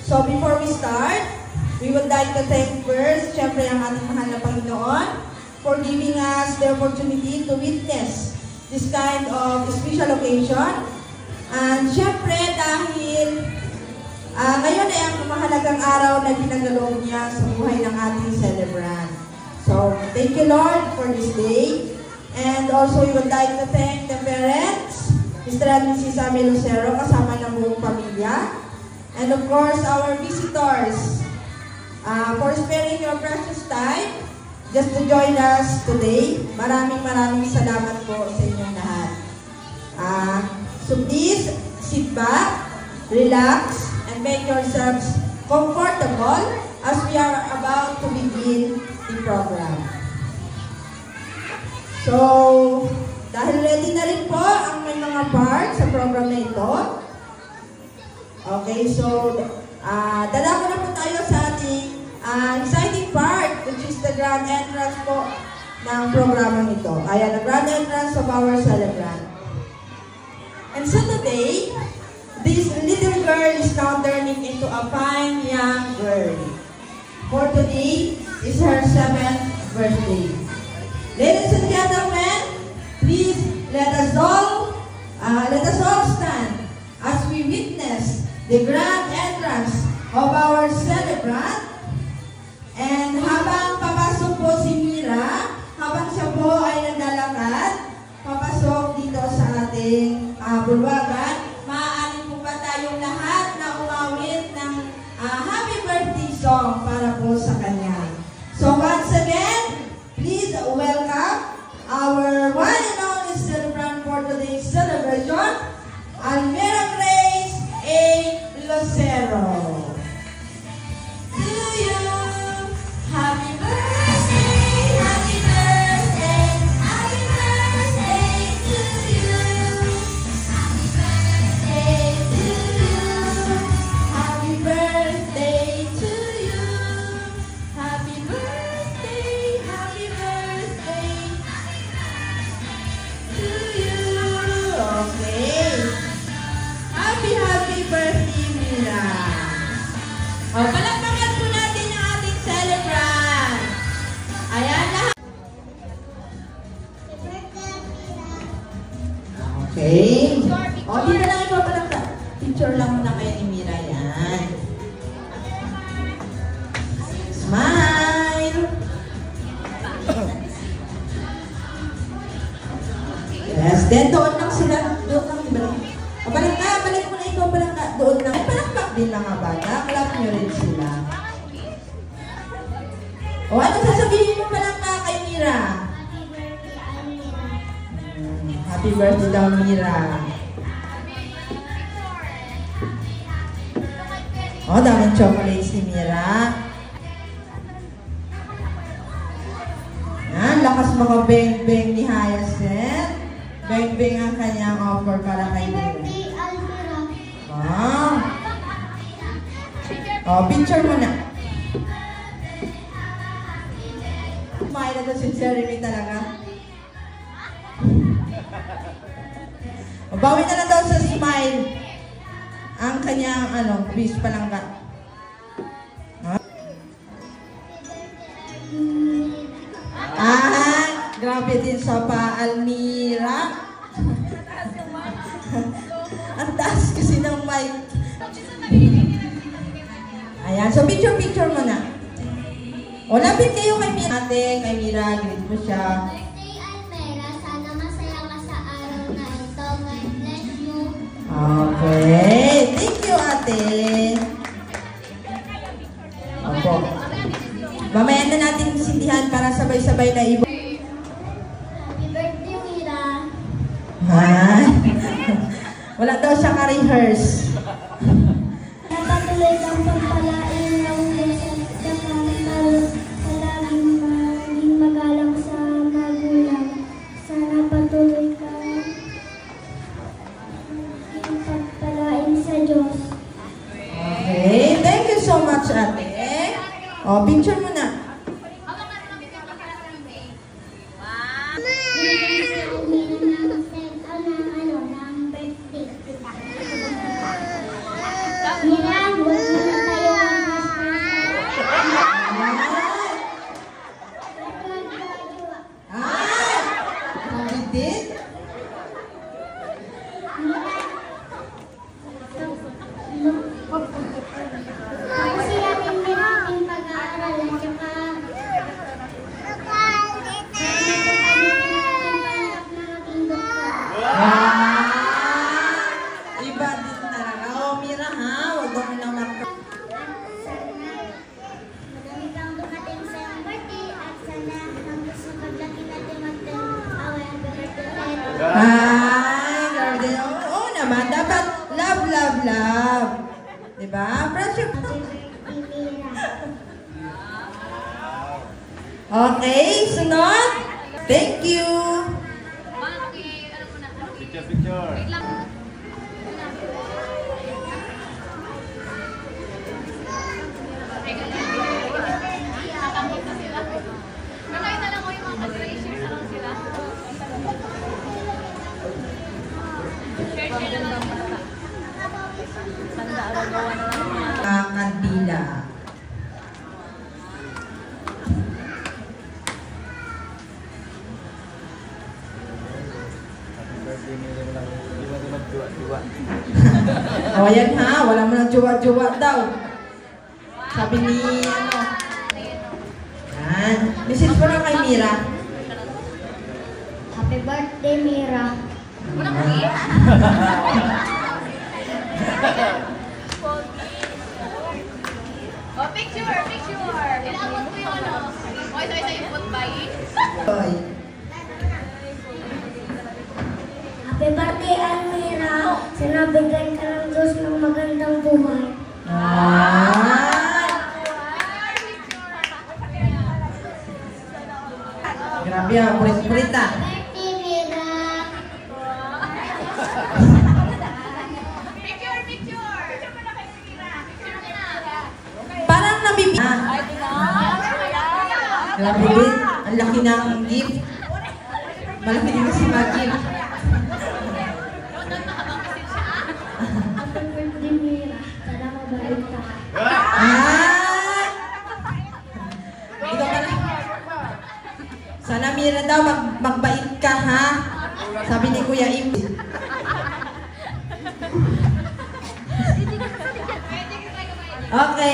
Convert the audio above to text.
So before we start, we would like to thank first, syempre ang ating mahal na Panginoon for giving us the opportunity to witness this kind of special occasion. And syempre dahil ngayon ay ang mahalagang araw na pinaglaloob niya sa buhay ng ating celebrant. So thank you Lord for this day. And also we would like to thank the parents, Mr. and Mrs. Amy Lucero, kasama ng buong pamilya. And of course, our visitors, for sparing your precious time just to join us today. Maraming salamat po sa inyong lahat. So please, sit back, relax, and make yourselves comfortable as we are about to begin the program. So, dahil ready na rin po ang may mga parts sa program na ito. Okay, so, dala ko na po tayo sa ating exciting part, which is the grand entrance po ng programang ito. Ayan, the grand entrance of our celebrant. And so today, this little girl is now turning into a fine young girl. For today is her 7th birthday. Ladies and gentlemen, please let us all stand as we witness the grand entrance of our celebrant. And habang papasok po si Mira, habang siya po ay naglalakad, papasok dito sa ating bulwagan, maaari po ba tayong lahat na umawit ng happy birthday song para po sa kanya. So once again, please welcome our one and only celebrant for today's celebration, Almira Grace A. Lucero. To you, happy birthday, happy birthday, happy birthday to you. Happy birthday to you. Happy birthday to you. Happy birthday, happy birthday to you. Okay. Happy birthday, Mira. Palakpakan po natin ang ating celebrant. Ayan lahat. Okay. Dito lang ikaw palakpak. Picture lang muna kayo ni Mira. Yan. Smile. Yes. Then doon lang sila. Doon lang iba. Balik mo na ikaw palakpak. Doon lang. Palakpak din lang ang bata. Clap nyo rin sila. Ano sasabihin mo palakpak kay Mira? Happy birthday daw, Mira. Daming chocolates ni Mira. Lakas mga beng-beng ni Hyacinth. Beng-beng ang kanyang offer para kay Mira. Picture mo na. Smile na to si Jeremy talaga. Bawi na lang daw sa smile ang kanyang wish palangga. Grabe din sa pa, Almira. Ang taas kasi ng mic. Ayan, so picture mo na. Lapit kayo kay Mira. Kay Mira, greet mo siya. Birthday, Almira. Sana masaya ka sa araw na ito. God bless you. Okay. Thank you, ate. Opo. Mamaya na natin sindihan para sabay-sabay na ibo. Happy birthday, Mira. Wala daw siya ka-rehearse. Napatuloy kang pagpalain ng lesson sa palaging maging magalang sa magulang. Sana patuloy kang maging pagpalain sa Diyos. Okay. Thank you so much, ate. Picture mo na. Mira, huwag mo na tayo Diba? Pressure. Okay, sunod. Thank you. Picture. Kandila. O yan ha, wala mo nang jowa-jowa daw. Sabi ni ano. Yan. Message mo lang kay Mira. Happy birthday, Mira. Oh, picture! Kailangan ko yung ano. Okay, so yung food buying. Oy. Happy birthday, Almira. Sinabigay ka ng Diyos ng magandang buhay. Grabe ah, pulit-pulita. Birthday, Mira. Picture! Picture mo na kay Mira. Picture mo na. Parang nabibi. Grabe din. Ang laki ng gift. Malaki din kasi mag-gift. Happy birthday, Mira. Sana mabalik ka. Ah! Ikaw pala. Sana Mira daw, magbait ka ha. Sabi ni Kuya Im. Okay.